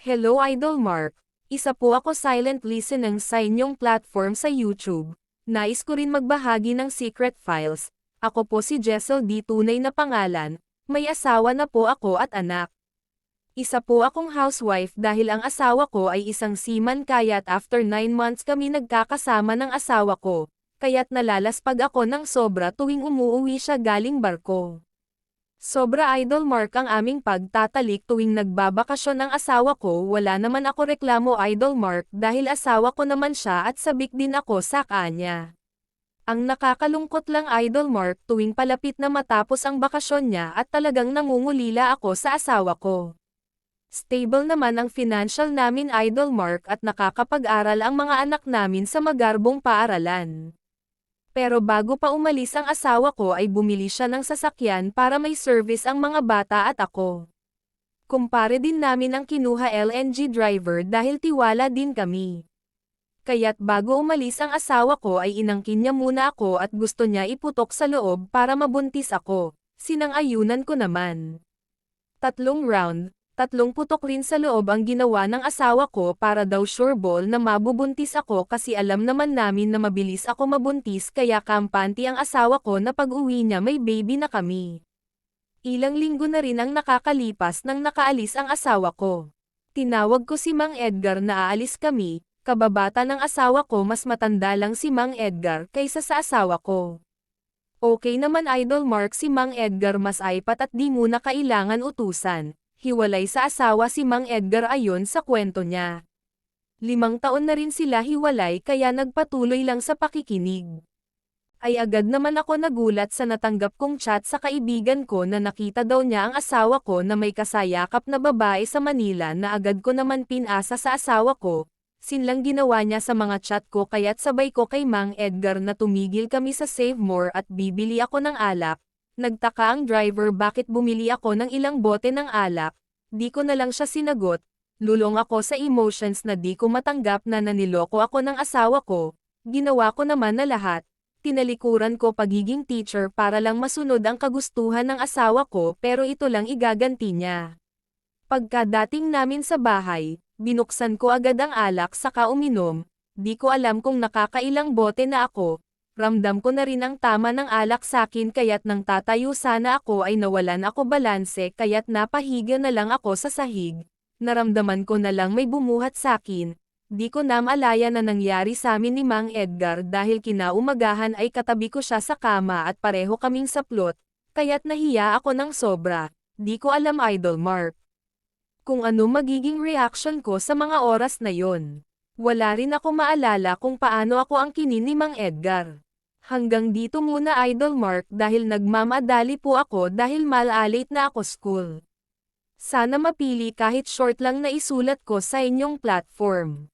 Hello Idol Mark, isa po ako silent listener sa inyong platform sa YouTube. Nais ko rin magbahagi ng secret files. Ako po si Jessel D. Tunay na pangalan, may asawa na po ako at anak. Isa po akong housewife dahil ang asawa ko ay isang seaman kaya't after 9 months kami nagkakasama ng asawa ko, kaya't nalalaspag ako ng sobra tuwing umuuwi siya galing barko. Sobra Idol Mark ang aming pagtatalik tuwing nagbabakasyon ng asawa ko, wala naman ako reklamo Idol Mark dahil asawa ko naman siya at sabik din ako sa kanya. Ang nakakalungkot lang Idol Mark tuwing palapit na matapos ang bakasyon niya at talagang nangungulila ako sa asawa ko. Stable naman ang financial namin Idol Mark at nakakapag-aral ang mga anak namin sa magarbong paaralan. Pero bago pa umalis ang asawa ko ay bumili siya ng sasakyan para may service ang mga bata at ako. Kumpare din namin ang kinuha LNG driver dahil tiwala din kami. Kaya't bago umalis ang asawa ko ay inangkin niya muna ako at gusto niya iputok sa loob para mabuntis ako. Sinang-ayunan ko naman. 3 round, 3 putok rin sa loob ang ginawa ng asawa ko para daw sure ball na mabubuntis ako kasi alam naman namin na mabilis ako mabuntis kaya kampante ang asawa ko na pag-uwi niya may baby na kami. Ilang linggo na rin ang nakakalipas nang nakaalis ang asawa ko. Tinawag ko si Mang Edgar na aalis kami, kababata ng asawa ko mas matanda lang si Mang Edgar kaysa sa asawa ko. Okay naman Idol Mark si Mang Edgar mas aipat at di muna kailangan utusan. Hiwalay sa asawa si Mang Edgar ayon sa kwento niya. 5 taon na rin sila hiwalay kaya nagpatuloy lang sa pakikinig. Ay agad naman ako nagulat sa natanggap kong chat sa kaibigan ko na nakita daw niya ang asawa ko na may kasayakap na babae sa Manila na agad ko naman pinasa sa asawa ko. Sinlang ginawa niya sa mga chat ko kaya't sabay ko kay Mang Edgar na tumigil kami sa Save More at bibili ako ng alak. Nagtaka ang driver bakit bumili ako ng ilang bote ng alak, di ko na lang siya sinagot, lulong ako sa emotions na di ko matanggap na naniloko ako ng asawa ko, ginawa ko naman na lahat, tinalikuran ko pagiging teacher para lang masunod ang kagustuhan ng asawa ko pero ito lang igaganti niya. Pagkadating namin sa bahay, binuksan ko agad ang alak saka uminom, di ko alam kung nakakailang bote na ako. Ramdam ko na rin ang tama ng alak sakin kaya't nang tatayo sana ako ay nawalan ako balanse kaya't napahiga na lang ako sa sahig. Naramdaman ko na lang may bumuhat sakin. Di ko na maalaya na nangyari sa amin ni Mang Edgar dahil kinaumagahan ay katabi ko siya sa kama at pareho kaming saplot, kaya't nahiya ako ng sobra. Di ko alam Idol Mark kung ano magiging reaction ko sa mga oras na yon. Wala rin ako maalala kung paano ako ang kinin ni Mang Edgar. Hanggang dito muna Idol Mark dahil nagmamadali po ako dahil malate na ako school. Sana mapili kahit short lang na isulat ko sa inyong platform.